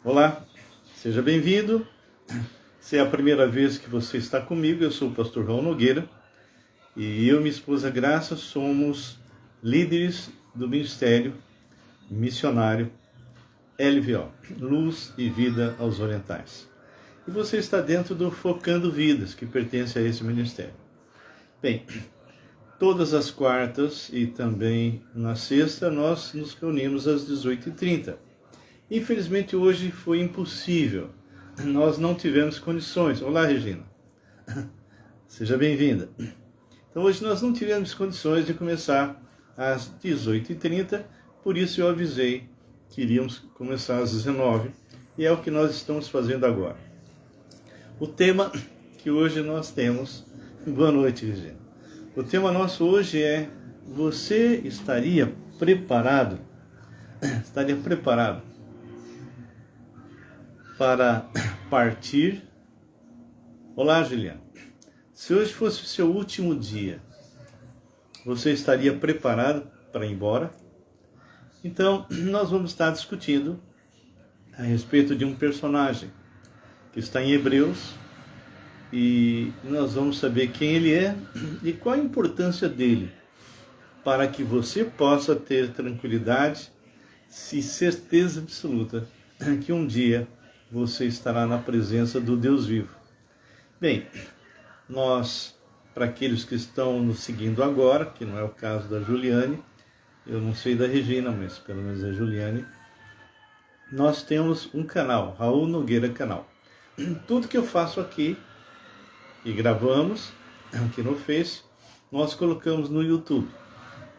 Olá, seja bem-vindo. Se é a primeira vez que você está comigo, eu sou o pastor Raul Nogueira e eu e minha esposa Graça somos líderes do Ministério Missionário LVO, Luz e Vida aos Orientais. E você está dentro do Focando Vidas, que pertence a esse ministério. Bem, todas as quartas e também na sexta nós nos reunimos às 18h30. Infelizmente hoje foi impossível, nós não tivemos condições. Olá, Regina, seja bem-vinda. Então hoje nós não tivemos condições de começar às 18h30, por isso eu avisei que iríamos começar às 19h, e é o que nós estamos fazendo agora. O tema que hoje nós temos, boa noite, Regina. O tema nosso hoje é: você estaria preparado? Estaria preparado para partir? Olá, Juliana. Se hoje fosse o seu último dia, você estaria preparado para ir embora? Então, nós vamos estar discutindo a respeito de um personagem que está em Hebreus, e nós vamos saber quem ele é e qual a importância dele para que você possa ter tranquilidade e certeza absoluta que um dia você estará na presença do Deus vivo. Bem, nós, para aqueles que estão nos seguindo agora, que não é o caso da Juliane, eu não sei da Regina, mas pelo menos a Juliane, nós temos um canal, Raul Nogueira Canal. Tudo que eu faço aqui e gravamos aqui no Face, nós colocamos no YouTube.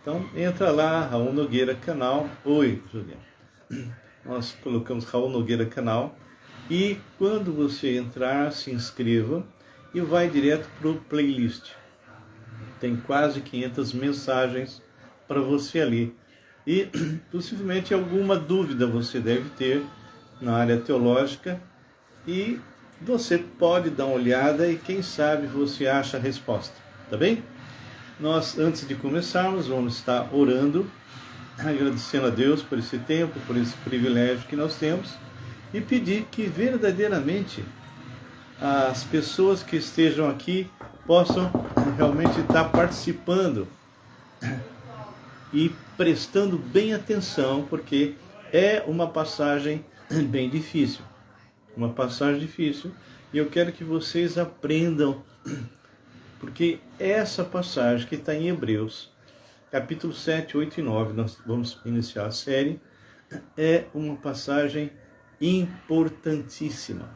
Então entra lá, Raul Nogueira Canal. Oi, Juliane. Nós colocamos Raul Nogueira Canal. E quando você entrar, se inscreva e vai direto para o playlist. Tem quase 500 mensagens para você ali. E possivelmente alguma dúvida você deve ter na área teológica, e você pode dar uma olhada e quem sabe você acha a resposta, tá bem? Nós, antes de começarmos, vamos estar orando, agradecendo a Deus por esse tempo, por esse privilégio que nós temos, e pedir que verdadeiramente as pessoas que estejam aqui possam realmente estar participando e prestando bem atenção, porque é uma passagem bem difícil. Uma passagem difícil, e eu quero que vocês aprendam, porque essa passagem que está em Hebreus, capítulo 7, 8 e 9, nós vamos iniciar a série, é uma passagem importantíssima,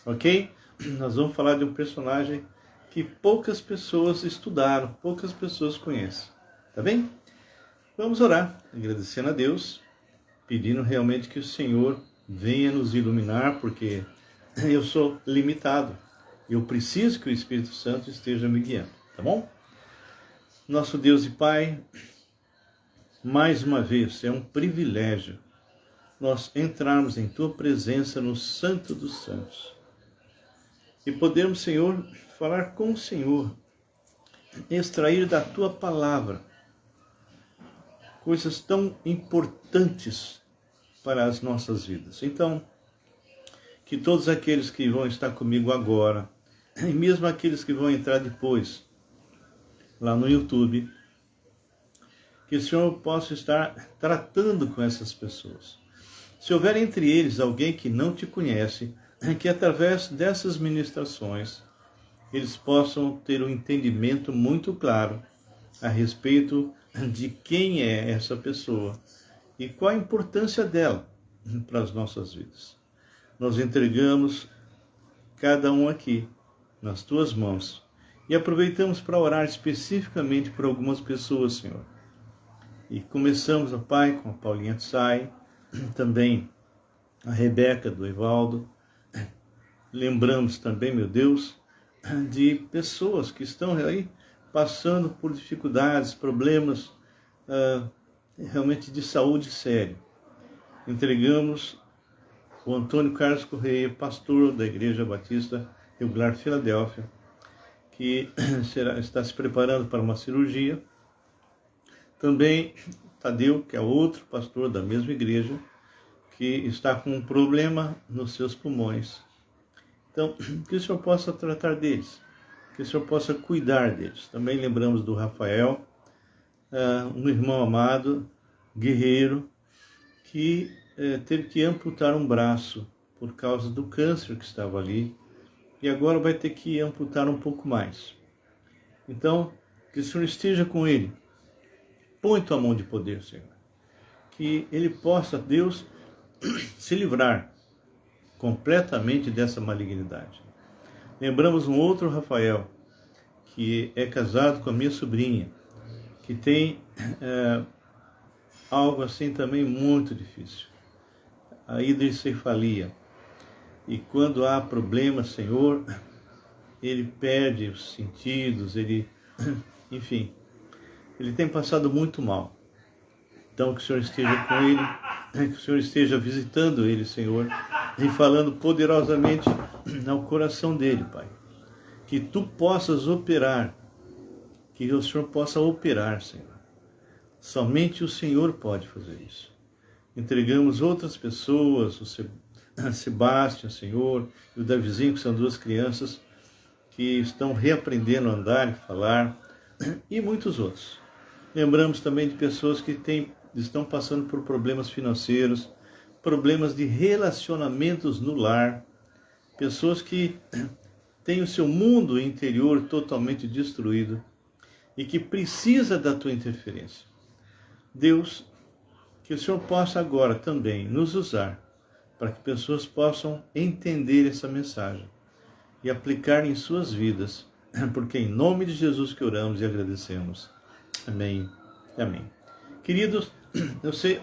ok? Nós vamos falar de um personagem que poucas pessoas estudaram, poucas pessoas conhecem, tá bem? Vamos orar, agradecendo a Deus, pedindo realmente que o Senhor venha nos iluminar, porque eu sou limitado, eu preciso que o Espírito Santo esteja me guiando, tá bom? Nosso Deus e Pai, mais uma vez, é um privilégio nós entrarmos em Tua presença no Santo dos Santos e podermos, Senhor, falar com o Senhor, extrair da Tua palavra coisas tão importantes para as nossas vidas. Então, que todos aqueles que vão estar comigo agora, e mesmo aqueles que vão entrar depois, lá no YouTube, que o Senhor possa estar tratando com essas pessoas. Se houver entre eles alguém que não te conhece, que através dessas ministrações, eles possam ter um entendimento muito claro a respeito de quem é essa pessoa e qual a importância dela para as nossas vidas. Nós entregamos cada um aqui nas Tuas mãos e aproveitamos para orar especificamente por algumas pessoas, Senhor. E começamos, ó Pai, com a Paulinha Tsai, também a Rebeca do Evaldo. Lembramos também, meu Deus, de pessoas que estão aí passando por dificuldades, problemas realmente de saúde sério. Entregamos o Antônio Carlos Correia, pastor da Igreja Batista Regular Filadélfia, que está se preparando para uma cirurgia. Também Tadeu, que é outro pastor da mesma igreja, que está com um problema nos seus pulmões. Então, que o Senhor possa tratar deles, que o Senhor possa cuidar deles. Também lembramos do Rafael, um irmão amado, guerreiro, que teve que amputar um braço por causa do câncer que estava ali, e agora vai ter que amputar um pouco mais. Então, que o Senhor esteja com ele. Põe tua mão de poder, Senhor. Que ele possa, Deus, se livrar completamente dessa malignidade. Lembramos um outro Rafael, que é casado com a minha sobrinha, que tem algo assim também muito difícil, a hidrocefalia. E quando há problemas, Senhor, ele perde os sentidos, enfim, ele tem passado muito mal. Então, que o Senhor esteja com ele, que o Senhor esteja visitando ele, Senhor, e falando poderosamente ao coração dele, Pai. Que tu possas operar, que o Senhor possa operar, Senhor. Somente o Senhor pode fazer isso. Entregamos outras pessoas, o Sebastião, Senhor, e o Davizinho, que são duas crianças que estão reaprendendo a andar e falar, e muitos outros. Lembramos também de pessoas que estão passando por problemas financeiros, problemas de relacionamentos no lar, pessoas que têm o seu mundo interior totalmente destruído e que precisa da tua interferência. Deus, que o Senhor possa agora também nos usar para que pessoas possam entender essa mensagem e aplicar em suas vidas, porque em nome de Jesus que oramos e agradecemos. Amém. Amém. Queridos, eu sei,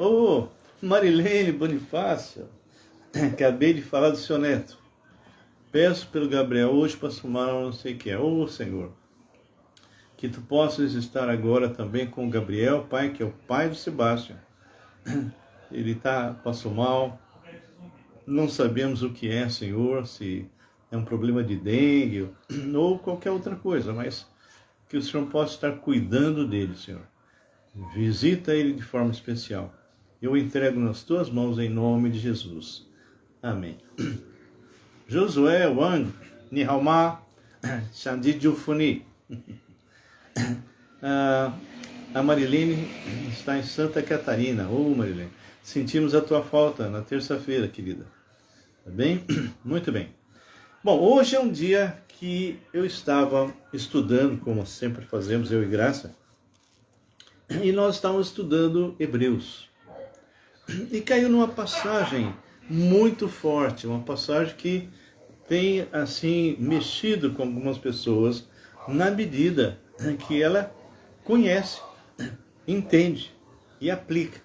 Marilene Bonifácio, acabei de falar do seu neto. Peço pelo Gabriel hoje para somar não sei o que é. Senhor, que tu possas estar agora também com o Gabriel, pai, que é o pai do Sebastião. Ele passou mal, não sabemos o que é, Senhor, se é um problema de dengue ou qualquer outra coisa, mas que o Senhor possa estar cuidando dele, Senhor. Visita ele de forma especial. Eu entrego nas tuas mãos em nome de Jesus. Amém. Josué Wang Nihauma Shandi Jufuni. A Marilene está em Santa Catarina. Marilene, sentimos a tua falta na terça-feira, querida. Tá bem? Muito bem. Bom, hoje é um dia que eu estava estudando, como sempre fazemos, eu e Graça, e nós estávamos estudando Hebreus. E caiu numa passagem muito forte, uma passagem que tem, assim, mexido com algumas pessoas na medida que ela conhece, entende e aplica.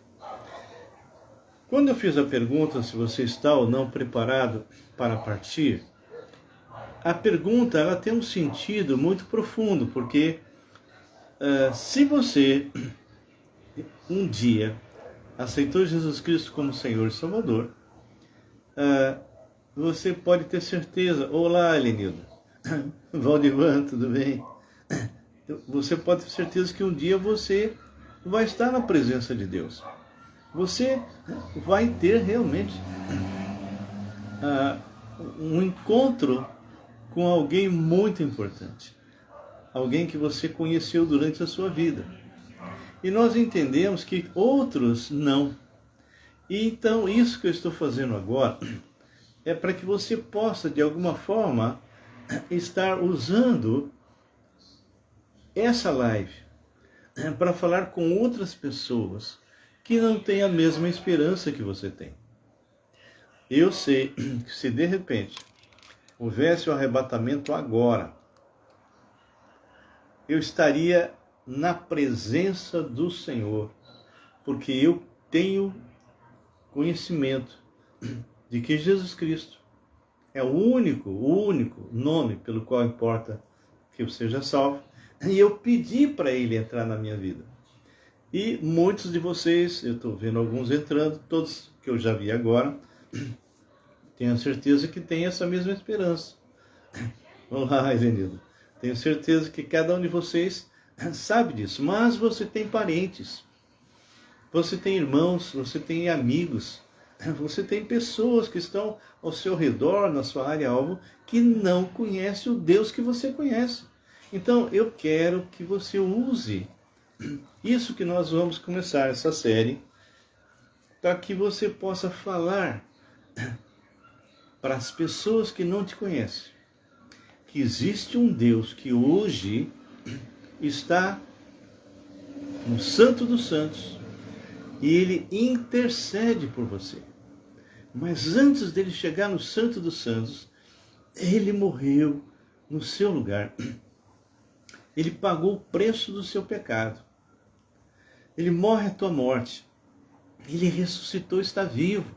Quando eu fiz a pergunta se você está ou não preparado para partir, a pergunta ela tem um sentido muito profundo, porque se você um dia aceitou Jesus Cristo como Senhor e Salvador, você pode ter certeza. Olá, Elenilda. Valdivan, tudo bem? Você pode ter certeza que um dia você vai estar na presença de Deus. Você vai ter realmente um encontro com alguém muito importante. Alguém que você conheceu durante a sua vida. E nós entendemos que outros não. E então, isso que eu estou fazendo agora é para que você possa, de alguma forma, estar usando essa live para falar com outras pessoas que não têm a mesma esperança que você tem. Eu sei que se de repente houvesse o arrebatamento agora, eu estaria na presença do Senhor, porque eu tenho conhecimento de que Jesus Cristo é o único nome pelo qual importa que eu seja salvo, e eu pedi para ele entrar na minha vida. E muitos de vocês, eu estou vendo alguns entrando, todos que eu já vi agora, tenho certeza que tem essa mesma esperança. Olá, Elenilda. Tenho certeza que cada um de vocês sabe disso, mas você tem parentes, você tem irmãos, você tem amigos, você tem pessoas que estão ao seu redor, na sua área-alvo, que não conhecem o Deus que você conhece. Então, eu quero que você use isso que nós vamos começar essa série, para que você possa falar para as pessoas que não te conhecem que existe um Deus que hoje está no Santo dos Santos e ele intercede por você. Mas antes dele chegar no Santo dos Santos, ele morreu no seu lugar. Ele pagou o preço do seu pecado. Ele morre a tua morte. Ele ressuscitou, está vivo.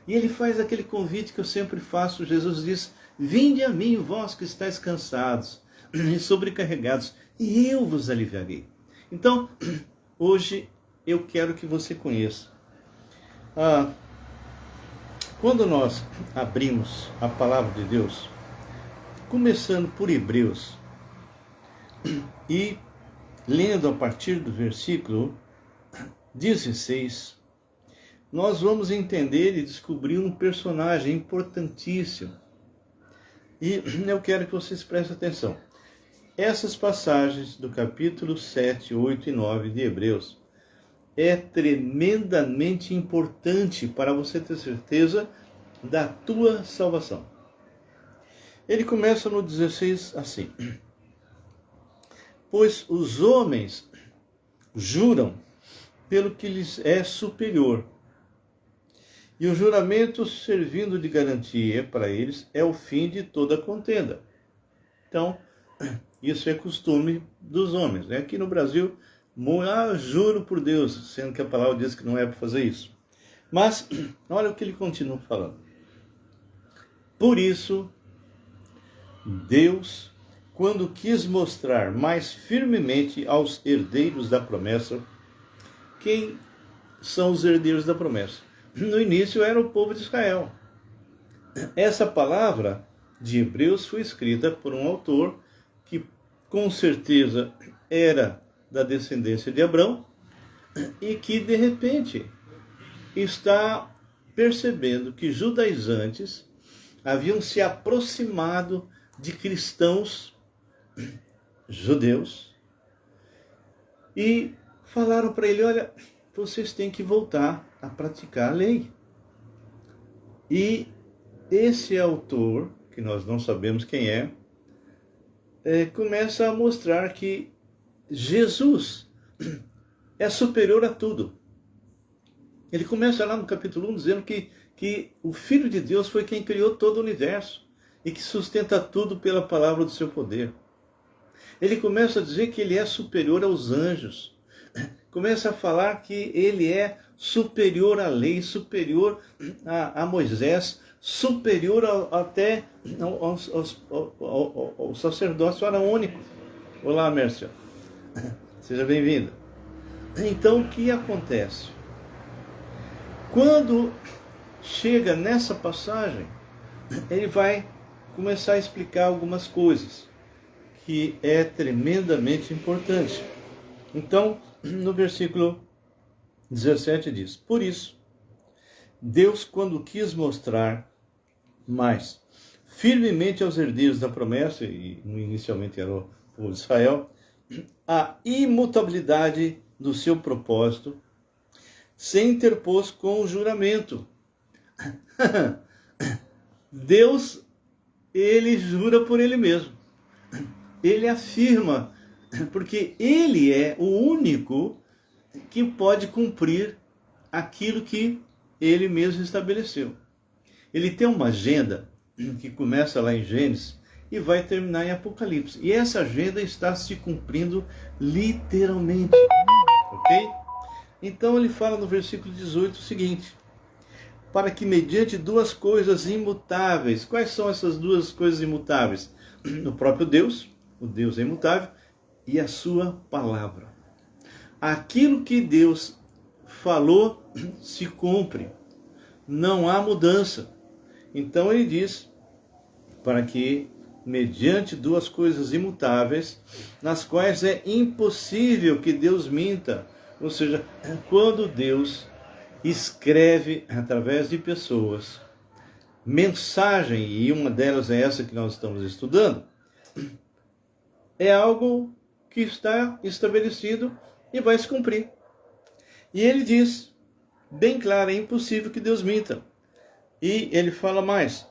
E ele faz aquele convite que eu sempre faço. Jesus diz: vinde a mim, vós que estáis cansados e sobrecarregados, e eu vos aliviarei. Então, hoje eu quero que você conheça. Quando nós abrimos a palavra de Deus, começando por Hebreus, e lendo a partir do versículo 16, nós vamos entender e descobrir um personagem importantíssimo. E eu quero que vocês prestem atenção. Essas passagens do capítulo 7, 8 e 9 de Hebreus é tremendamente importante para você ter certeza da tua salvação. Ele começa no 16 assim: pois os homens juram pelo que lhes é superior, e o juramento, servindo de garantia para eles, é o fim de toda contenda. Então, isso é costume dos homens, né? Aqui no Brasil, juro por Deus, sendo que a palavra diz que não é para fazer isso. Mas, olha o que ele continua falando. Por isso, Deus, quando quis mostrar mais firmemente aos herdeiros da promessa, quem são os herdeiros da promessa? No início era o povo de Israel. Essa palavra de Hebreus foi escrita por um autor que com certeza era da descendência de Abrão e que de repente está percebendo que judaizantes haviam se aproximado de cristãos judeus e falaram para ele: olha, vocês têm que voltar a praticar a lei. E esse autor, que nós não sabemos quem começa a mostrar que Jesus é superior a tudo. Ele começa lá no capítulo 1 dizendo que o Filho de Deus foi quem criou todo o universo e que sustenta tudo pela palavra do seu poder. Ele começa a dizer que ele é superior aos anjos. Começa a falar que ele é superior à lei, superior a Moisés, superior até ao sacerdócio araônico. Olá, Mércia. Seja bem-vinda. Então, o que acontece? Quando chega nessa passagem, ele vai começar a explicar algumas coisas que é tremendamente importante. Então, no versículo 17 diz: por isso, Deus, quando quis mostrar mais firmemente aos herdeiros da promessa, e inicialmente era o povo de Israel, a imutabilidade do seu propósito, se interpôs com o juramento. Deus, ele jura por ele mesmo. Ele afirma, porque ele é o único que pode cumprir aquilo que ele mesmo estabeleceu. Ele tem uma agenda que começa lá em Gênesis e vai terminar em Apocalipse. E essa agenda está se cumprindo literalmente. Ok? Então ele fala no versículo 18 o seguinte: para que mediante duas coisas imutáveis. Quais são essas duas coisas imutáveis? O próprio Deus, o Deus é imutável, e a sua palavra. Aquilo que Deus falou se cumpre. Não há mudança. Então ele diz, para que mediante duas coisas imutáveis, nas quais é impossível que Deus minta. Ou seja, quando Deus escreve através de pessoas mensagem, e uma delas é essa que nós estamos estudando, é algo que está estabelecido e vai se cumprir. E ele diz, bem claro, é impossível que Deus minta. E ele fala mais,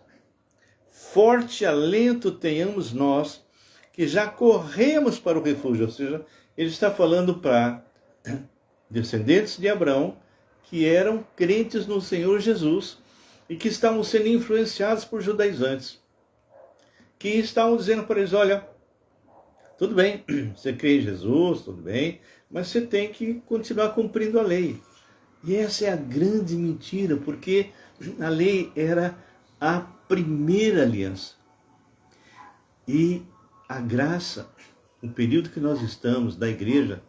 forte alento tenhamos nós, que já corremos para o refúgio. Ou seja, ele está falando para descendentes de Abraão, que eram crentes no Senhor Jesus, e que estavam sendo influenciados por judaizantes, que estavam dizendo para eles, olha, tudo bem, você crê em Jesus, tudo bem, mas você tem que continuar cumprindo a lei. E essa é a grande mentira, porque a lei era a primeira aliança. E a graça, o período que nós estamos da igreja,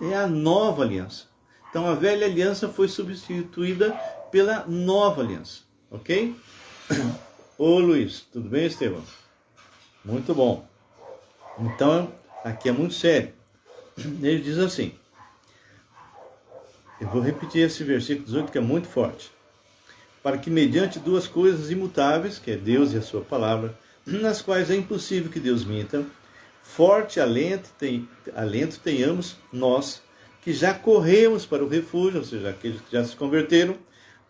é a nova aliança. Então a velha aliança foi substituída pela nova aliança. Ok? Ô Luiz, tudo bem, Estevão? Muito bom. Então, aqui é muito sério. Ele diz assim, eu vou repetir esse versículo 18 que é muito forte. Para que mediante duas coisas imutáveis, que é Deus e a sua palavra, nas quais é impossível que Deus minta, forte alento tenhamos nós, que já corremos para o refúgio, ou seja, aqueles que já se converteram,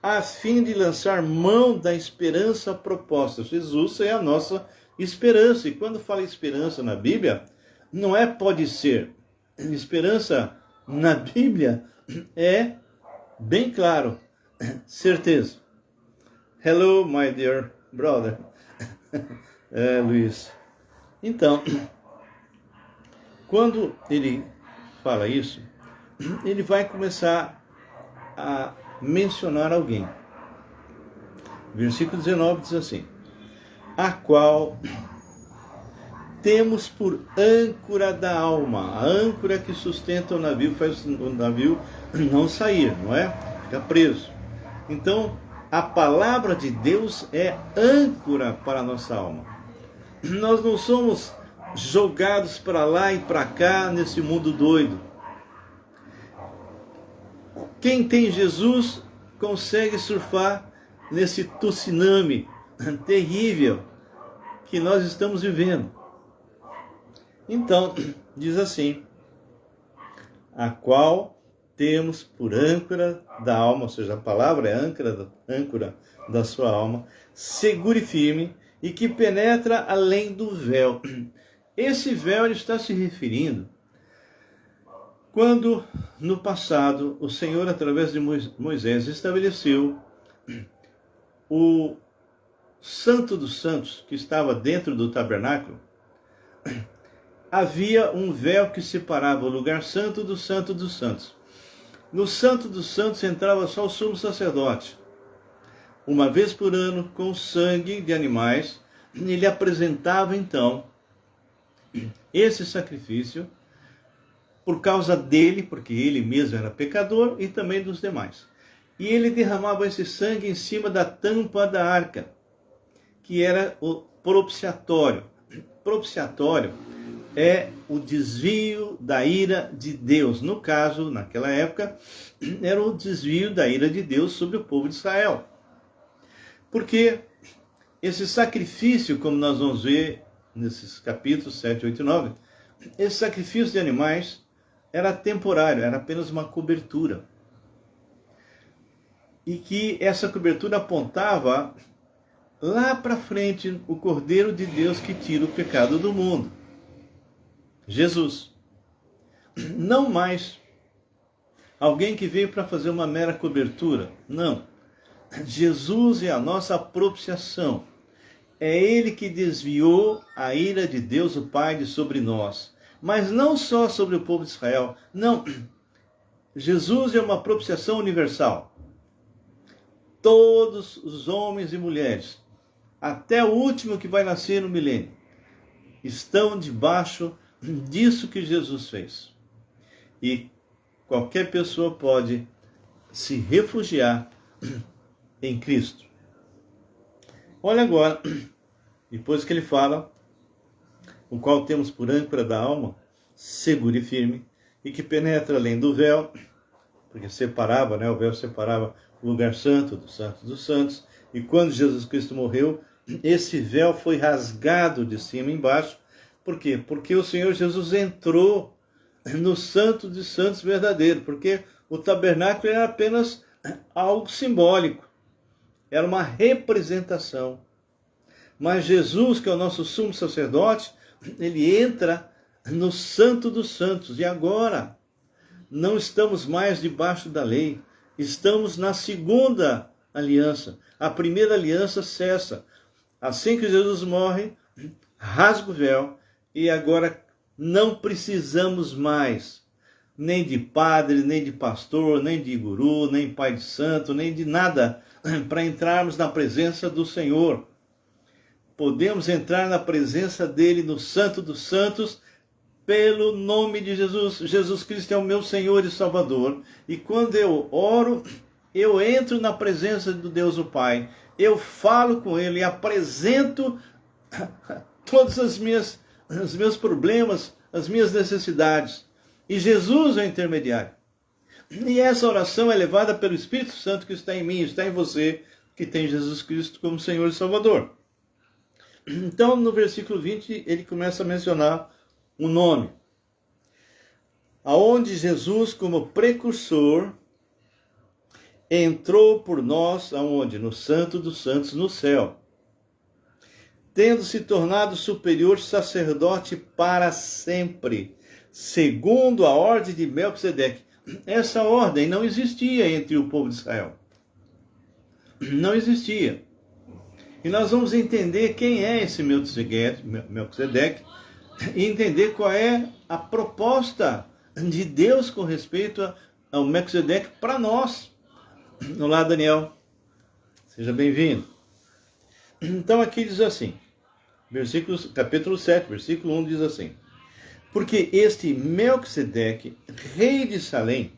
a fim de lançar mão da esperança proposta. Jesus é a nossa esperança. E quando fala esperança na Bíblia, não é pode ser. Esperança na Bíblia é bem claro, certeza. Hello, my dear brother. Luiz. Então, quando ele fala isso, ele vai começar a mencionar alguém. Versículo 19 diz assim, a qual temos por âncora da alma, a âncora que sustenta o navio, faz o navio não sair, não é? Fica preso. Então, a palavra de Deus é âncora para a nossa alma. Nós não somos jogados para lá e para cá nesse mundo doido. Quem tem Jesus consegue surfar nesse tsunami terrível que nós estamos vivendo. Então, diz assim, a qual temos por âncora da alma, ou seja, a palavra é âncora da sua alma, segura e firme, e que penetra além do véu. Esse véu ele está se referindo quando, no passado, o Senhor, através de Moisés, estabeleceu o Santo dos Santos, que estava dentro do tabernáculo, havia um véu que separava o lugar santo do Santo dos Santos. No Santo dos Santos entrava só o sumo sacerdote. Uma vez por ano, com sangue de animais, ele apresentava então esse sacrifício por causa dele, porque ele mesmo era pecador, e também dos demais. E ele derramava esse sangue em cima da tampa da arca, que era o propiciatório. Propiciatório é o desvio da ira de Deus. No caso, naquela época, era o desvio da ira de Deus sobre o povo de Israel. Porque esse sacrifício, como nós vamos ver nesses capítulos 7, 8 e 9, esse sacrifício de animais era temporário, era apenas uma cobertura. E que essa cobertura apontava lá para frente o Cordeiro de Deus que tira o pecado do mundo. Jesus. Não mais alguém que veio para fazer uma mera cobertura. Não. Jesus é a nossa propiciação. É Ele que desviou a ira de Deus, o Pai, de sobre nós. Mas não só sobre o povo de Israel. Não. Jesus é uma propiciação universal. Todos os homens e mulheres, até o último que vai nascer no milênio, estão debaixo disso que Jesus fez. E qualquer pessoa pode se refugiar em Cristo. Olha agora, depois que ele fala, o qual temos por âncora da alma, seguro e firme, e que penetra além do véu, porque separava, o véu separava lugar santo dos santos. E quando Jesus Cristo morreu, esse véu foi rasgado de cima e embaixo. Por quê? Porque o Senhor Jesus entrou no santo dos santos verdadeiro, porque o tabernáculo era apenas algo simbólico, era uma representação. Mas Jesus, que é o nosso sumo sacerdote, ele entra no santo dos santos. E agora, não estamos mais debaixo da lei, estamos na segunda aliança. A primeira aliança cessa. Assim que Jesus morre, rasga o véu, e agora não precisamos mais nem de padre, nem de pastor, nem de guru, nem pai de santo, nem de nada, para entrarmos na presença do Senhor. Podemos entrar na presença dele, no Santo dos Santos, pelo nome de Jesus. Jesus Cristo é o meu Senhor e Salvador. E quando eu oro, eu entro na presença do Deus o Pai. Eu falo com ele e apresento todos os meus problemas, as minhas necessidades. E Jesus é o intermediário. E essa oração é levada pelo Espírito Santo que está em mim, está em você, que tem Jesus Cristo como Senhor e Salvador. Então, no versículo 20, ele começa a mencionar um nome. Aonde Jesus, como precursor, entrou por nós, aonde? No Santo dos Santos, no céu. Tendo se tornado superior sacerdote para sempre, segundo a ordem de Melquisedeque. Essa ordem não existia entre o povo de Israel. Não existia. E nós vamos entender quem é esse Melquisedeque e entender qual é a proposta de Deus com respeito ao Melquisedeque para nós. Olá, Daniel. Seja bem-vindo. Então aqui diz assim, capítulo 7, versículo 1 diz assim: porque este Melquisedeque, rei de Salém,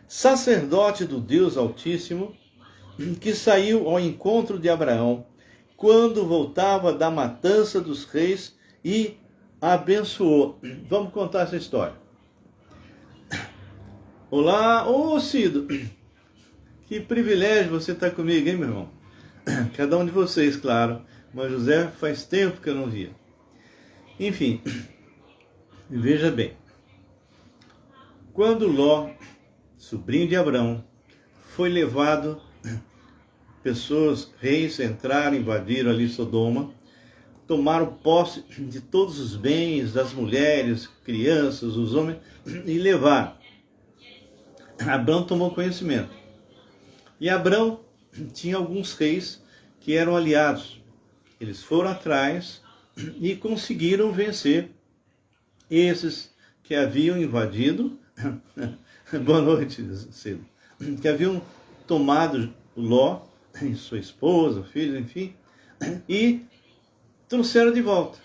sacerdote do Deus Altíssimo, que saiu ao encontro de Abraão, quando voltava da matança dos reis e abençoou. Vamos contar essa história. Olá, ô Cido, que privilégio você estar comigo, hein, meu irmão? Cada um de vocês, claro, mas José faz tempo que eu não via. Enfim, veja bem, quando Ló, sobrinho de Abraão, foi levado, pessoas, reis, entraram, invadiram ali Sodoma, tomaram posse de todos os bens, das mulheres, crianças, os homens, e levaram. Abraão tomou conhecimento. E Abraão tinha alguns reis que eram aliados. Eles foram atrás e conseguiram vencer esses que haviam invadido, boa noite, cedo, que haviam tomado Ló, e sua esposa, filho, enfim, e trouxeram de volta.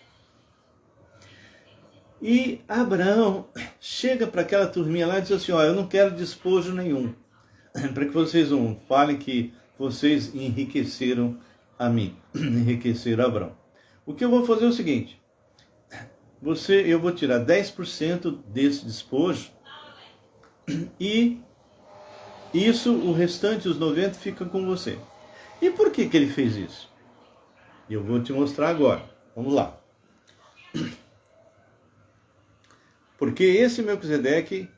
E Abraão chega para aquela turminha lá e diz assim: ó, eu não quero despojo nenhum, para que vocês não falem que vocês enriqueceram a mim, enriqueceram Abraão. O que eu vou fazer é o seguinte: eu vou tirar 10% desse despojo e isso, o restante, os 90%, fica com você. E por que ele fez isso? Eu vou te mostrar agora. Vamos lá. Porque esse Melquisedeque,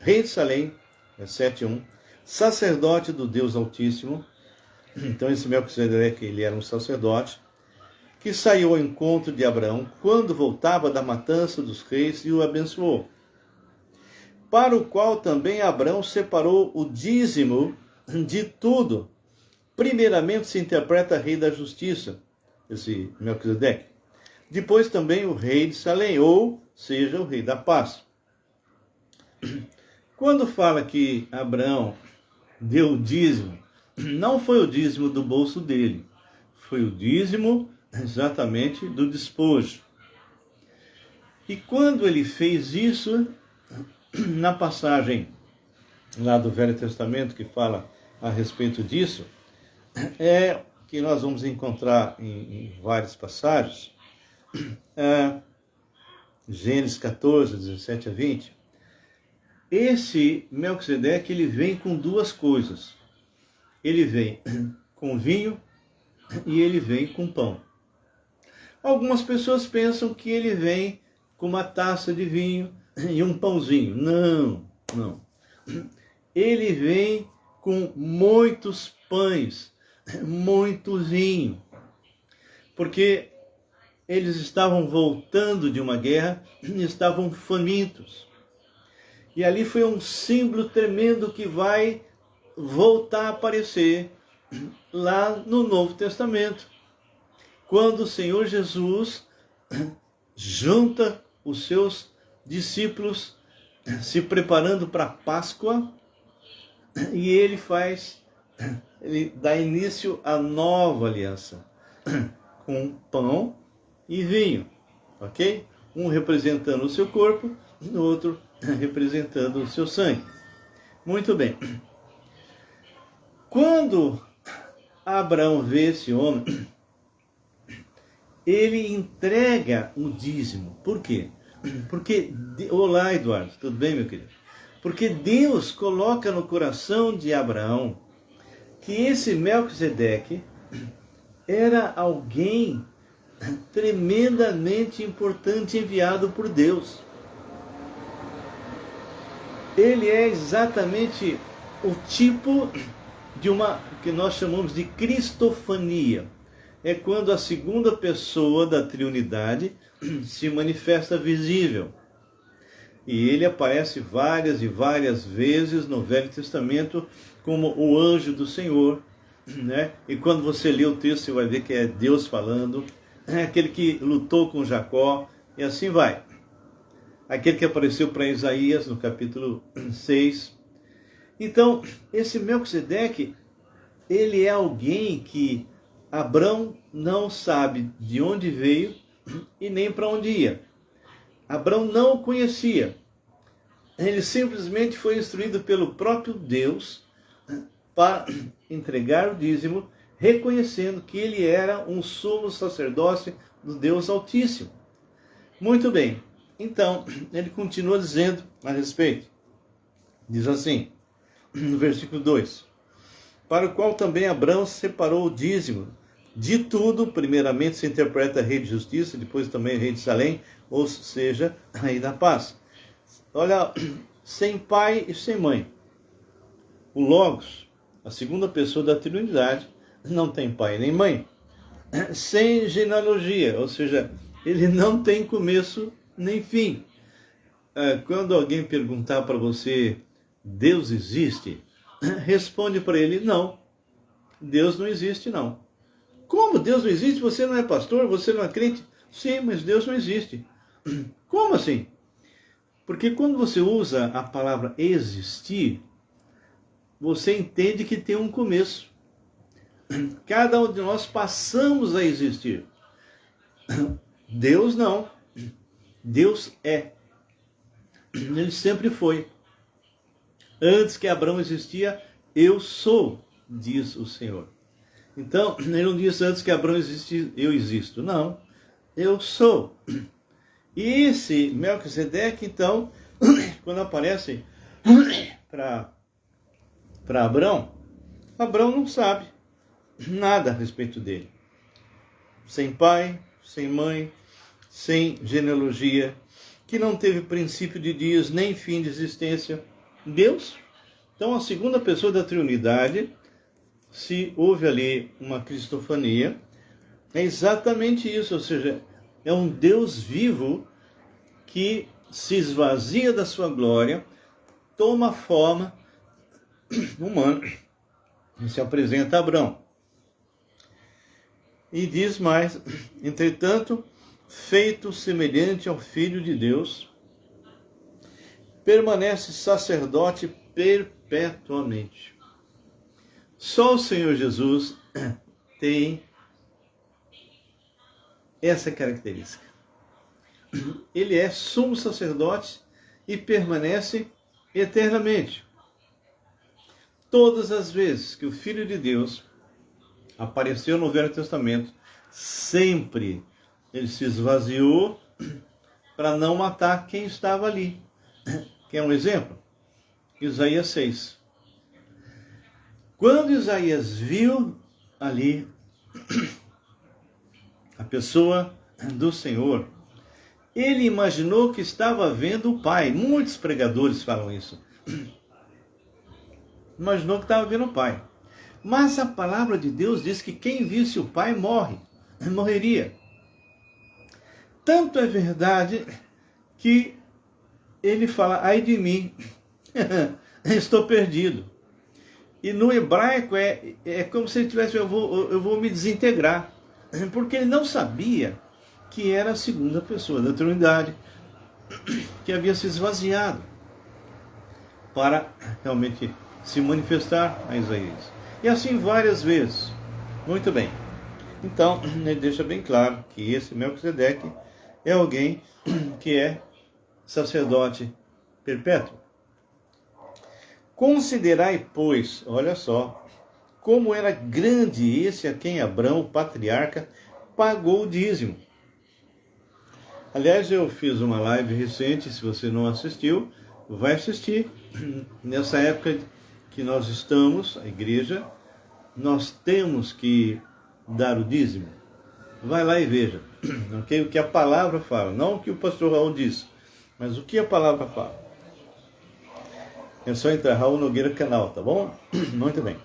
rei de Salém, 7:1, sacerdote do Deus Altíssimo. Então esse Melquisedeque, ele era um sacerdote que saiu ao encontro de Abraão quando voltava da matança dos reis e o abençoou. Para o qual também Abraão separou o dízimo de tudo. Primeiramente se interpreta rei da justiça, esse Melquisedeque. Depois também o rei de Salém, ou seja, o rei da paz. Quando fala que Abraão deu o dízimo, não foi o dízimo do bolso dele, foi o dízimo exatamente do despojo. E quando ele fez isso, na passagem lá do Velho Testamento que fala a respeito disso, é que nós vamos encontrar em várias passagens, Gênesis 14, 17 a 20, esse Melquisedeque, ele vem com duas coisas. Ele vem com vinho e ele vem com pão. Algumas pessoas pensam que ele vem com uma taça de vinho e um pãozinho. Não, não. Ele vem com muitos pães, muito vinho. Porque eles estavam voltando de uma guerra e estavam famintos. E ali foi um símbolo tremendo que vai voltar a aparecer lá no Novo Testamento. Quando o Senhor Jesus junta os seus discípulos se preparando para a Páscoa, e ele dá início à nova aliança, com pão e vinho, ok? Um representando o seu corpo, o outro representando o seu sangue. Muito bem. Quando Abraão vê esse homem, ele entrega o dízimo. Por quê? Porque, olá Eduardo, tudo bem, meu querido? Porque Deus coloca no coração de Abraão que esse Melquisedeque era alguém tremendamente importante, enviado por Deus. Ele é exatamente o tipo de uma que nós chamamos de cristofania. É quando a segunda pessoa da Trindade se manifesta visível. E ele aparece várias e várias vezes no Velho Testamento como o anjo do Senhor, né? E quando você lê o texto, você vai ver que é Deus falando, é aquele que lutou com Jacó, e assim vai. Aquele que apareceu para Isaías no capítulo 6. Então, esse Melquisedeque, ele é alguém que Abrão não sabe de onde veio e nem para onde ia. Abrão não o conhecia. Ele simplesmente foi instruído pelo próprio Deus para entregar o dízimo, reconhecendo que ele era um sumo sacerdote do Deus Altíssimo. Muito bem. Então, ele continua dizendo a respeito. Diz assim, no versículo 2. Para o qual também Abrão separou o dízimo. De tudo, primeiramente se interpreta rei de justiça, depois também rei de Salém, ou seja, rei da paz. Olha, sem pai e sem mãe. O Logos, a segunda pessoa da Trindade, não tem pai nem mãe. Sem genealogia, ou seja, ele não tem começo nem fim. Quando alguém perguntar para você, Deus existe? Responde para ele, não. Deus não existe, não. Como Deus não existe? Você não é pastor? Você não é crente? Sim, mas Deus não existe. Como assim? Porque quando você usa a palavra existir, você entende que tem um começo. Cada um de nós passamos a existir. Deus não. Deus é. Ele sempre foi. Antes que Abraão existia, eu sou, diz o Senhor. Então, ele não diz antes que Abraão existia, eu existo. Não, eu sou. E esse Melquisedeque, então, quando aparece para Abraão, Abraão não sabe nada a respeito dele. Sem pai, sem mãe, sem genealogia, que não teve princípio de dias nem fim de existência. Deus. Então, a segunda pessoa da Trindade, se houve ali uma cristofania, é exatamente isso, ou seja, é um Deus vivo que se esvazia da sua glória, toma forma humana e se apresenta a Abraão. E diz mais, entretanto, feito semelhante ao Filho de Deus, permanece sacerdote perpetuamente. Só o Senhor Jesus tem essa característica. Ele é sumo sacerdote e permanece eternamente. Todas as vezes que o Filho de Deus apareceu no Velho Testamento, sempre ele se esvaziou para não matar quem estava ali. Quer um exemplo? Isaías 6. Quando Isaías viu ali a pessoa do Senhor, ele imaginou que estava vendo o Pai. Muitos pregadores falam isso. Imaginou que estava vendo o Pai. Mas a palavra de Deus diz que quem visse o Pai morreria. Tanto é verdade que ele fala, ai de mim, estou perdido. E no hebraico é como se ele tivesse, eu vou me desintegrar. Porque ele não sabia que era a segunda pessoa da Trindade, que havia se esvaziado para realmente se manifestar a Isaías. E assim várias vezes. Muito bem. Então, ele deixa bem claro que esse Melquisedeque é alguém que é sacerdote perpétuo. Considerai, pois, olha só, como era grande esse a quem Abrão, o patriarca, pagou o dízimo. Aliás, eu fiz uma live recente, se você não assistiu, vai assistir. Nessa época que nós estamos, a igreja, nós temos que dar o dízimo. Vai lá e veja, okay? O que a palavra fala, não o que o pastor Raul diz, mas o que a palavra fala. É só entrar, Raul Nogueira canal, tá bom? Muito bem.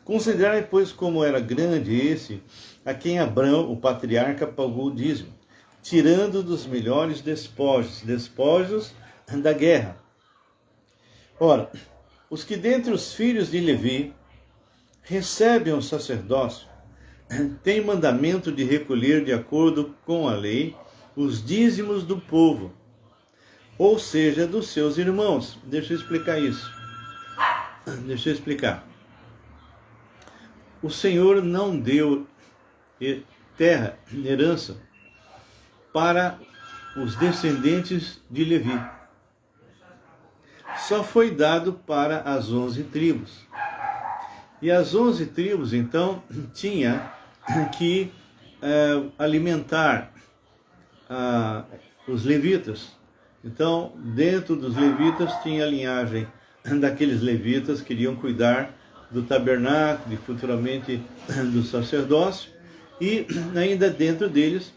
Considerai, pois, como era grande esse, a quem Abrão, o patriarca, pagou o dízimo, tirando dos melhores despojos da guerra. Ora, os que dentre os filhos de Levi recebem o sacerdócio, têm mandamento de recolher, de acordo com a lei, os dízimos do povo, ou seja, dos seus irmãos. Deixa eu explicar isso. Deixa eu explicar. O Senhor não deu terra, herança, para os descendentes de Levi. Só foi dado para as 11 tribos. E as 11 tribos, então, tinha que alimentar os levitas. Então, dentro dos levitas tinha a linhagem daqueles levitas que iriam cuidar do tabernáculo e futuramente do sacerdócio, e ainda dentro deles,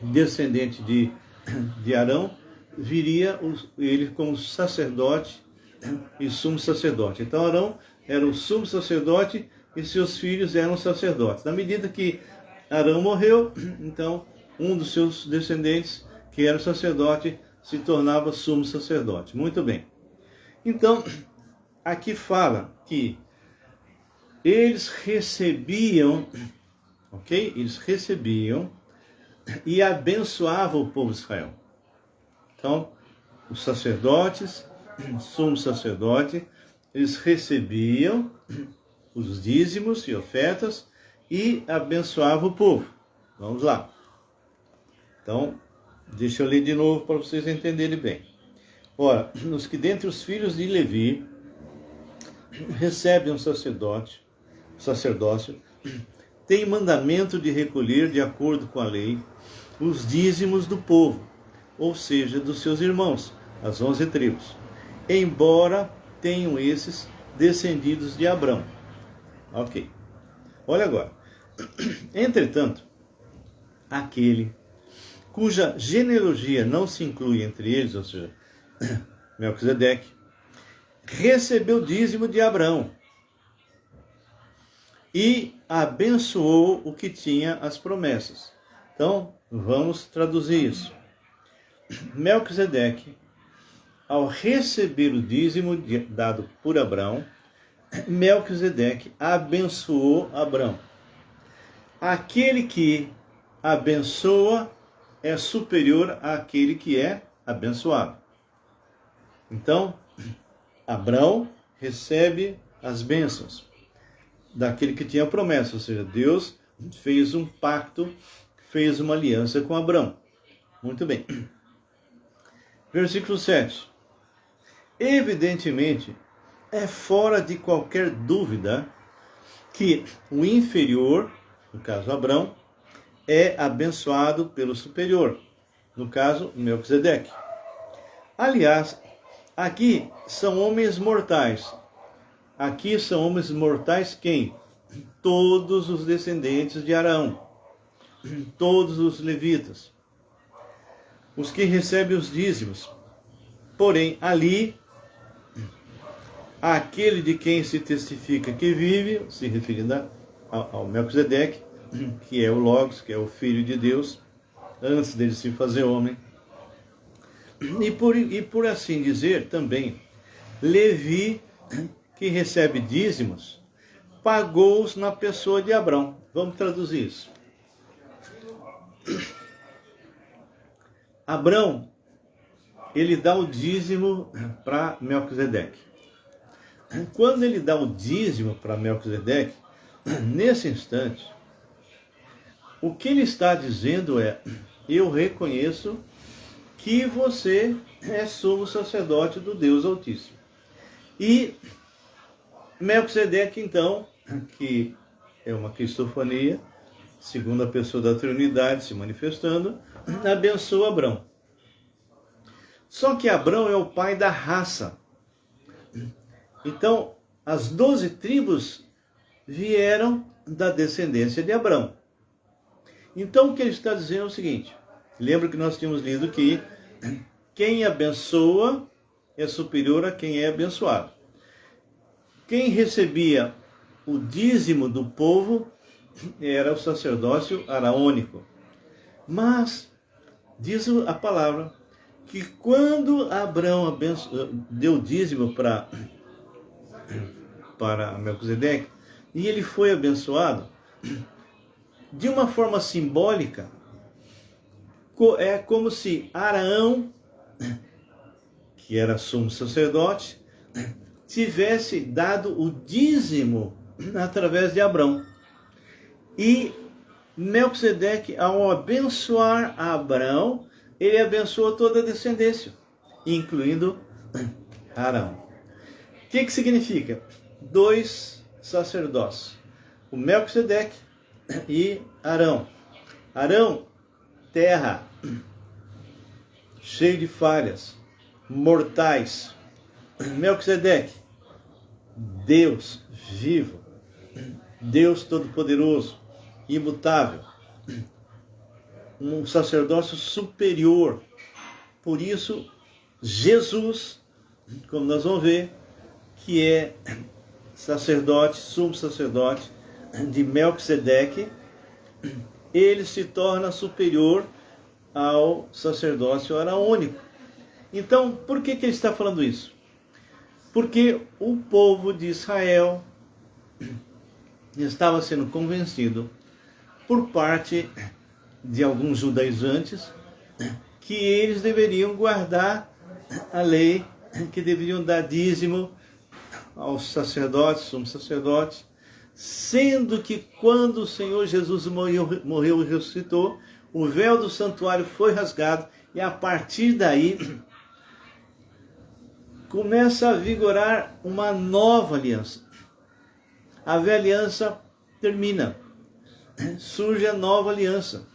descendente de Arão, viria ele como sacerdote e sumo sacerdote. Então Arão era o sumo sacerdote e seus filhos eram sacerdotes. Na medida que Arão morreu, então um dos seus descendentes, que era sacerdote, se tornava sumo sacerdote. Muito bem. Então, aqui fala que eles recebiam, ok? Eles recebiam e abençoavam o povo de Israel. Então, os sacerdotes, sumo sacerdote, eles recebiam os dízimos e ofertas e abençoavam o povo. Vamos lá. Então, deixa eu ler de novo para vocês entenderem bem. Ora, os que dentre os filhos de Levi recebem um sacerdócio, tem mandamento de recolher, de acordo com a lei, os dízimos do povo, ou seja, dos seus irmãos, as 11 tribos, embora tenham esses descendidos de Abrão. Ok. Olha agora. Entretanto, aquele cuja genealogia não se inclui entre eles, ou seja, Melquisedeque, recebeu dízimo de Abrão e abençoou o que tinha as promessas. Então, vamos traduzir isso. Melquisedeque, ao receber o dízimo dado por Abrão, Melquisedeque abençoou Abrão. Aquele que abençoa é superior àquele que é abençoado. Então, Abrão recebe as bênçãos daquele que tinha promessa, ou seja, Deus fez um pacto, fez uma aliança com Abrão. Muito bem. Versículo 7. Evidentemente, é fora de qualquer dúvida que o inferior, no caso Abrão, é abençoado pelo superior, no caso Melquisedeque. Aliás, aqui são homens mortais. Aqui são homens mortais quem? Todos os descendentes de Arão, todos os levitas, os que recebem os dízimos. Porém, ali, aquele de quem se testifica que vive, se referindo ao Melquisedeque, que é o Logos, que é o Filho de Deus, antes dele se fazer homem. E por assim dizer também, Levi, que recebe dízimos, pagou-os na pessoa de Abrão. Vamos traduzir isso. Abrão, ele dá o dízimo para Melquisedeque. Quando ele dá o dízimo para Melquisedeque, nesse instante, o que ele está dizendo é: eu reconheço que você é sumo sacerdote do Deus Altíssimo. E Melquisedeque, então, que é uma cristofania, segunda pessoa da Trindade se manifestando, abençoa Abrão. Só que Abrão é o pai da raça. Então, as 12 tribos vieram da descendência de Abrão. Então, o que ele está dizendo é o seguinte: lembra que nós tínhamos lido que quem abençoa é superior a quem é abençoado. Quem recebia o dízimo do povo era o sacerdócio araônico. Mas, diz a palavra, que quando Abrão deu dízimo para Melquisedeque, e ele foi abençoado, de uma forma simbólica, é como se Arão, que era sumo sacerdote, tivesse dado o dízimo através de Abrão. E Melquisedeque, ao abençoar Abrão, ele abençoou toda a descendência, incluindo Arão. O que significa? 2 sacerdócios, o Melquisedeque e Arão. Arão, terra, cheio de falhas, mortais. Melquisedeque, Deus vivo, Deus todo-poderoso, imutável, um sacerdócio superior. Por isso, Jesus, como nós vamos ver, que é sacerdote, sumo sacerdote de Melquisedeque, ele se torna superior ao sacerdócio araônico. Então, por que ele está falando isso? Porque o povo de Israel estava sendo convencido por parte de alguns judaizantes que eles deveriam guardar a lei, que deveriam dar dízimo aos sacerdotes, sumos sacerdotes, sendo que quando o Senhor Jesus morreu e ressuscitou, o véu do santuário foi rasgado e a partir daí começa a vigorar uma nova aliança. A velha aliança termina, surge a nova aliança,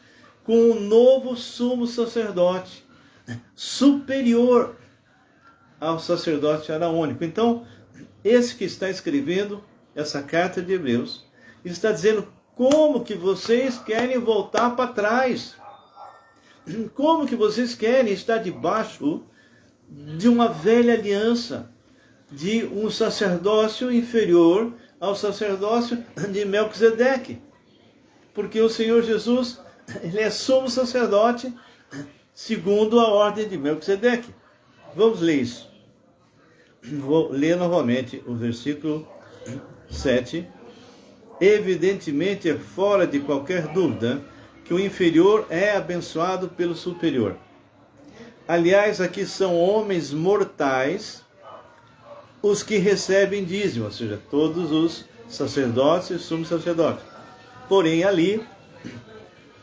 com um novo sumo sacerdote, superior ao sacerdote araônico. Então, esse que está escrevendo essa carta de Hebreus está dizendo como que vocês querem voltar para trás, como que vocês querem estar debaixo de uma velha aliança, de um sacerdócio inferior ao sacerdócio de Melquisedeque, porque o Senhor Jesus, ele é sumo sacerdote segundo a ordem de Melquisedeque. Vamos ler isso. Vou ler novamente o versículo 7. Evidentemente é fora de qualquer dúvida que o inferior é abençoado pelo superior. Aliás, aqui são homens mortais os que recebem dízimo, ou seja, todos os sacerdotes e sumos sacerdotes. Porém, ali,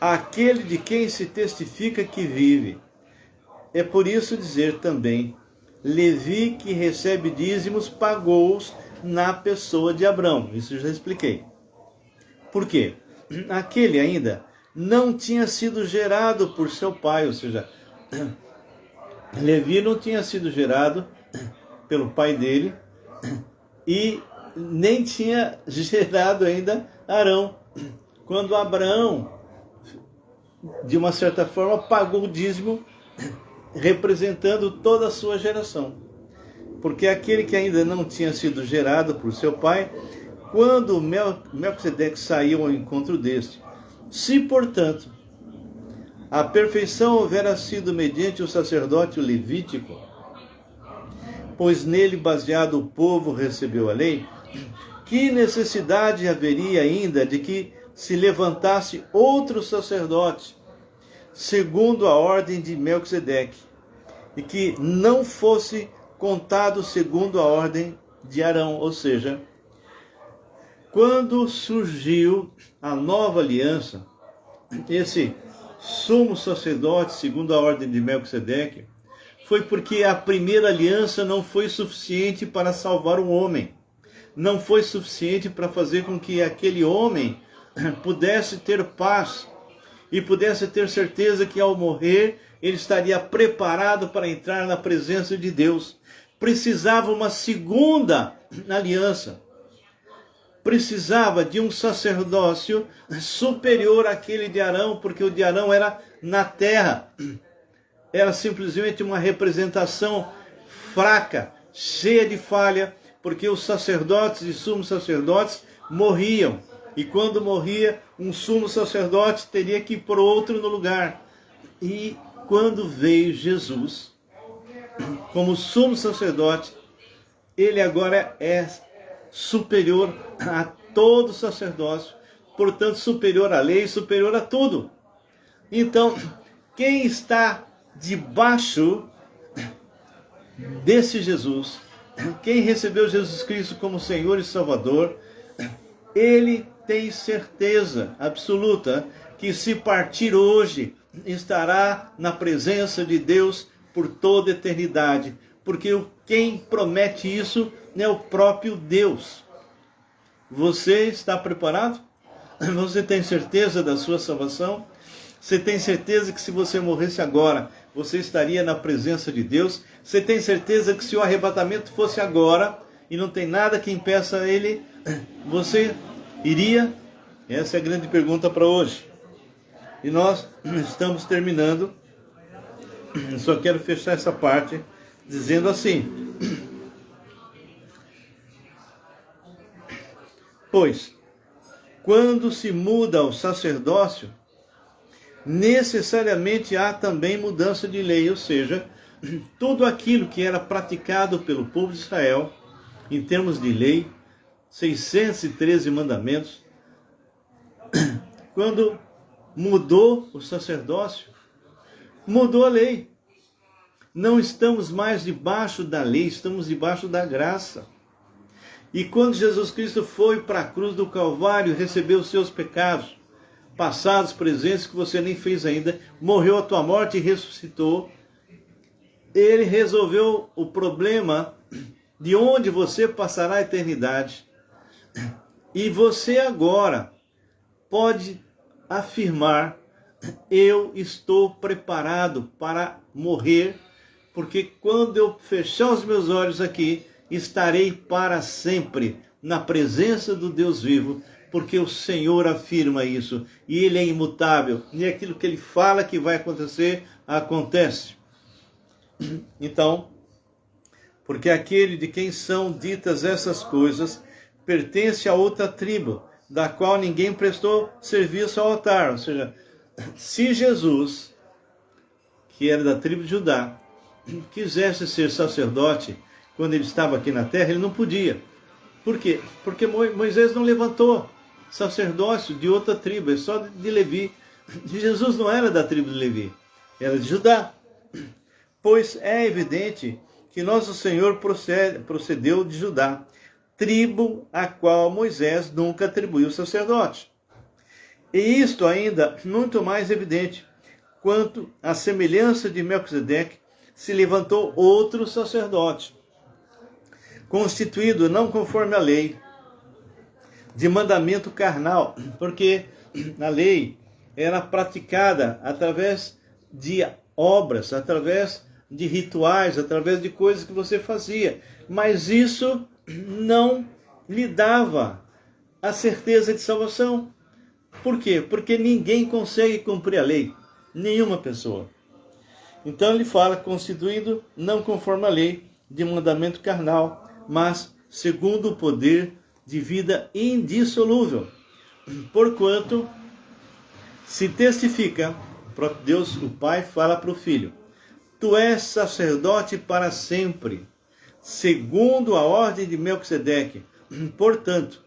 aquele de quem se testifica que vive. É por isso dizer também, Levi, que recebe dízimos, pagou-os na pessoa de Abrão. Isso eu já expliquei. Por quê? Aquele ainda não tinha sido gerado por seu pai, ou seja, Levi não tinha sido gerado pelo pai dele e nem tinha gerado ainda Arão. Quando Abraão, de uma certa forma, pagou o dízimo representando toda a sua geração. Porque aquele que ainda não tinha sido gerado por seu pai, quando Melquisedeque saiu ao encontro deste, se, portanto, a perfeição houvera sido mediante o sacerdote levítico, pois nele baseado o povo recebeu a lei, que necessidade haveria ainda de que se levantasse outro sacerdote, segundo a ordem de Melquisedeque, e que não fosse contado segundo a ordem de Arão? Ou seja, quando surgiu a nova aliança, esse sumo sacerdote, segundo a ordem de Melquisedeque, foi porque a primeira aliança não foi suficiente para salvar o homem. Não foi suficiente para fazer com que aquele homem pudesse ter paz e pudesse ter certeza que ao morrer ele estaria preparado para entrar na presença de Deus. Precisava uma segunda aliança. Precisava de um sacerdócio superior àquele de Arão, porque o de Arão era na terra. Era simplesmente uma representação fraca, cheia de falha, porque os sacerdotes e sumos sacerdotes morriam. E quando morria, um sumo sacerdote teria que ir por outro no lugar. E quando veio Jesus, como sumo sacerdote, ele agora é superior a todo sacerdócio, portanto superior à lei, superior a tudo. Então, quem está debaixo desse Jesus, quem recebeu Jesus Cristo como Senhor e Salvador, ele tem certeza absoluta que se partir hoje, estará na presença de Deus por toda a eternidade, porque quem promete isso é o próprio Deus. Você está preparado? Você tem certeza da sua salvação? Você tem certeza que se você morresse agora, você estaria na presença de Deus? Você tem certeza que se o arrebatamento fosse agora, e não tem nada que impeça ele, você iria? Essa é a grande pergunta para hoje. E nós estamos terminando. Só quero fechar essa parte dizendo assim: pois, quando se muda o sacerdócio, necessariamente há também mudança de lei, ou seja, tudo aquilo que era praticado pelo povo de Israel, em termos de lei, 613 mandamentos, quando mudou o sacerdócio, mudou a lei. Não estamos mais debaixo da lei, estamos debaixo da graça. E quando Jesus Cristo foi para a cruz do Calvário, recebeu os seus pecados, passados, presentes, que você nem fez ainda, morreu a tua morte e ressuscitou, ele resolveu o problema de onde você passará a eternidade. E você agora pode afirmar: eu estou preparado para morrer, porque quando eu fechar os meus olhos aqui, estarei para sempre na presença do Deus vivo, porque o Senhor afirma isso, e Ele é imutável, e aquilo que Ele fala que vai acontecer, acontece. Então, porque aquele de quem são ditas essas coisas pertence a outra tribo, da qual ninguém prestou serviço ao altar. Ou seja, se Jesus, que era da tribo de Judá, quisesse ser sacerdote quando ele estava aqui na terra, ele não podia. Por quê? Porque Moisés não levantou sacerdócio de outra tribo, é só de Levi. Jesus não era da tribo de Levi, era de Judá. Pois é evidente que nosso Senhor procedeu de Judá, tribo a qual Moisés nunca atribuiu sacerdote. E isto ainda muito mais evidente, quanto à semelhança de Melquisedeque, se levantou outro sacerdote, constituído não conforme a lei, de mandamento carnal, porque a lei era praticada através de obras, através de rituais, através de coisas que você fazia. Mas isso não lhe dava a certeza de salvação. Por quê? Porque ninguém consegue cumprir a lei. Nenhuma pessoa. Então ele fala, constituído não conforme a lei de mandamento carnal, mas segundo o poder de vida indissolúvel. Porquanto se testifica, o próprio Deus, o Pai, fala para o Filho: tu és sacerdote para sempre, segundo a ordem de Melquisedeque. Portanto,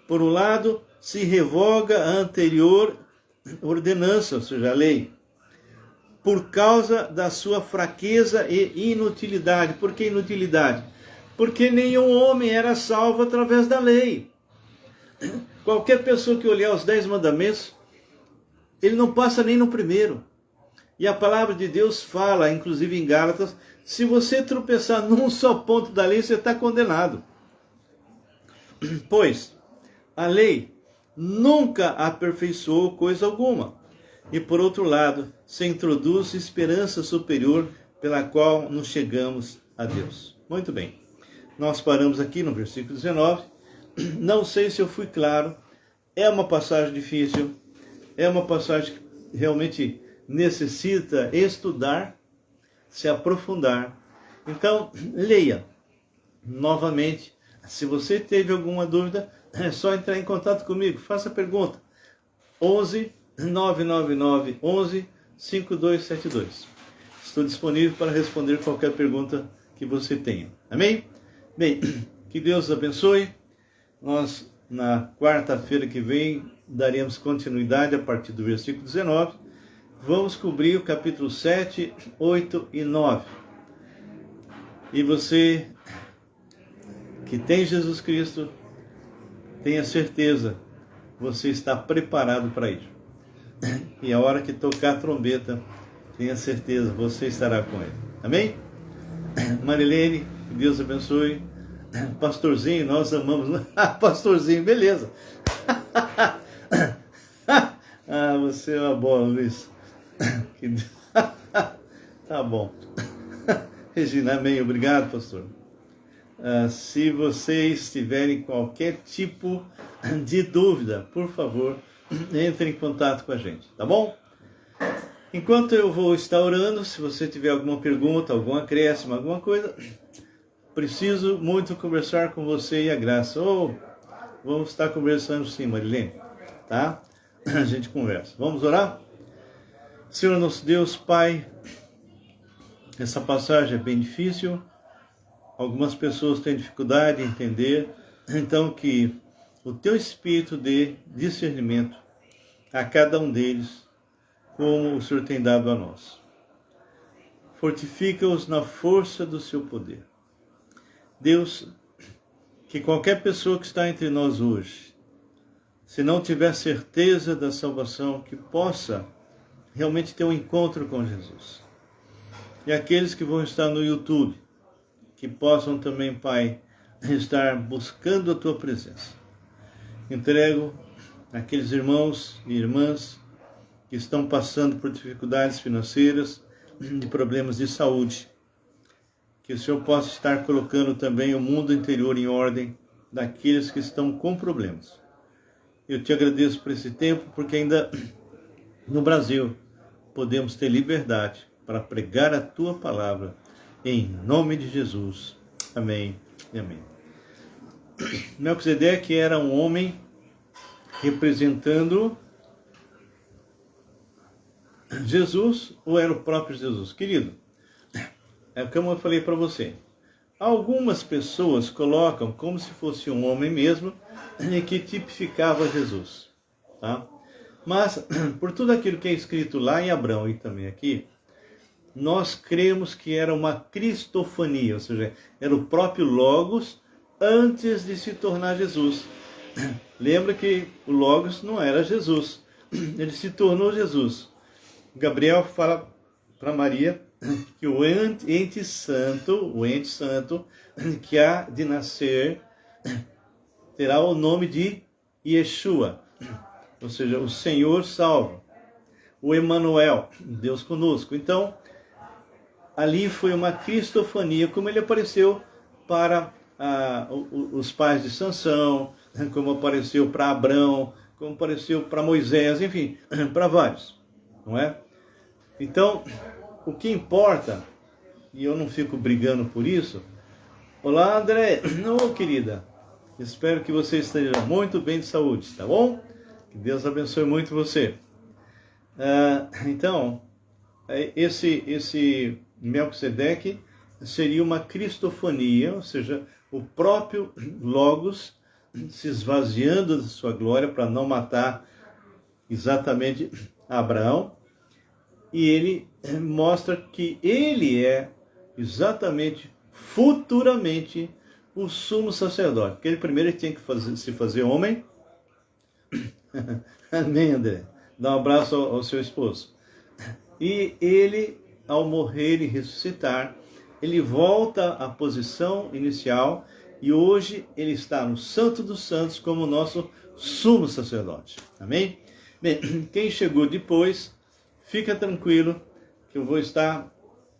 por um lado, se revoga a anterior ordenança, ou seja, a lei, por causa da sua fraqueza e inutilidade. Por que inutilidade? Porque nenhum homem era salvo através da lei. Qualquer pessoa que olhar os 10 mandamentos, ele não passa nem no primeiro. E a palavra de Deus fala, inclusive em Gálatas, se você tropeçar num só ponto da lei, você está condenado. Pois a lei nunca aperfeiçoou coisa alguma. E por outro lado, se introduz esperança superior pela qual nos chegamos a Deus. Muito bem. Nós paramos aqui no versículo 19. Não sei se eu fui claro. É uma passagem difícil. É uma passagem que realmente necessita estudar, se aprofundar. Então, leia novamente. Se você teve alguma dúvida, é só entrar em contato comigo. Faça a pergunta. 11 999 11 5272. Estou disponível para responder qualquer pergunta que você tenha. Amém? Bem, que Deus abençoe. Nós, na quarta-feira que vem, daremos continuidade a partir do versículo 19. Vamos cobrir o capítulo 7, 8 e 9. E você que tem Jesus Cristo, tenha certeza, você está preparado para ir. E a hora que tocar a trombeta, tenha certeza, você estará com ele. Amém? Marilene, que Deus abençoe. Pastorzinho, nós amamos. Pastorzinho, beleza. Ah, você é uma bola, Luiz. Tá bom. Regina, amém. Obrigado, pastor. Se vocês tiverem qualquer tipo de dúvida, por favor, entre em contato com a gente, tá bom? Enquanto eu vou estar orando, se você tiver alguma pergunta, algum acréscimo, alguma coisa, preciso muito conversar com você e a graça. Vamos estar conversando sim, Marilene, tá? A gente conversa. Vamos orar? Senhor nosso Deus, Pai, essa passagem é bem difícil. Algumas pessoas têm dificuldade em entender. Então que o Teu Espírito dê discernimento a cada um deles, como o Senhor tem dado a nós. Fortifica-os na força do Seu poder. Deus, que qualquer pessoa que está entre nós hoje, se não tiver certeza da salvação, que possa realmente ter um encontro com Jesus. E aqueles que vão estar no YouTube, que possam também, Pai, estar buscando a Tua presença. Entrego aqueles irmãos e irmãs que estão passando por dificuldades financeiras, de problemas de saúde. Que o Senhor possa estar colocando também o mundo interior em ordem daqueles que estão com problemas. Eu te agradeço por esse tempo, porque ainda no Brasil podemos ter liberdade para pregar a Tua palavra, em nome de Jesus. Amém e amém. Melquisedeque era um homem representando Jesus, ou era o próprio Jesus? Querido, é como eu falei para você. Algumas pessoas colocam como se fosse um homem mesmo, que tipificava Jesus. Tá? Mas, por tudo aquilo que é escrito lá em Abraão e também aqui, nós cremos que era uma cristofania, ou seja, era o próprio Logos antes de se tornar Jesus. Lembra que o Logos não era Jesus, ele se tornou Jesus. Gabriel fala para Maria que o ente santo que há de nascer terá o nome de Yeshua, ou seja, o Senhor salva, o Emanuel, Deus conosco. Então, ali foi uma cristofania, como ele apareceu para os pais de Sansão, como apareceu para Abrão, como apareceu para Moisés, enfim, para vários, não é? Então, o que importa, e eu não fico brigando por isso. Olá, André. Não, querida. Espero que você esteja muito bem de saúde, tá bom? Que Deus abençoe muito você. Então, esse Melquisedeque seria uma cristofania, ou seja, o próprio Logos se esvaziando de sua glória para não matar exatamente Abraão. E ele mostra que ele é exatamente, futuramente, o sumo sacerdote. Porque ele primeiro tinha que se fazer homem. Amém, André? Dá um abraço ao seu esposo. E ele, ao morrer e ressuscitar, ele volta à posição inicial e hoje ele está no Santo dos Santos como nosso sumo sacerdote. Amém? Bem, quem chegou depois, fica tranquilo que eu vou estar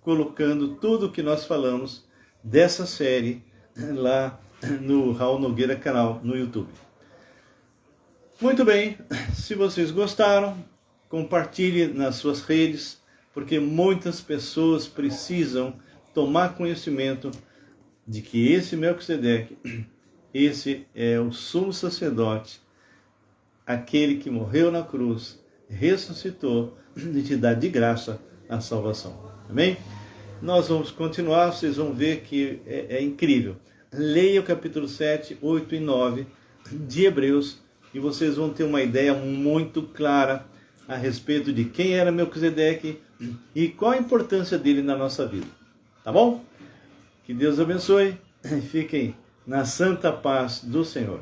colocando tudo o que nós falamos dessa série lá no Raul Nogueira canal no YouTube. Muito bem, se vocês gostaram, compartilhe nas suas redes, porque muitas pessoas precisam tomar conhecimento de que esse Melquisedeque, esse é o sumo sacerdote, aquele que morreu na cruz, ressuscitou e te dá de graça a salvação. Amém? Nós vamos continuar, vocês vão ver que é incrível. Leia o capítulo 7, 8 e 9 de Hebreus e vocês vão ter uma ideia muito clara a respeito de quem era Melquisedeque e qual a importância dele na nossa vida. Tá bom? Que Deus abençoe e fiquem na santa paz do Senhor.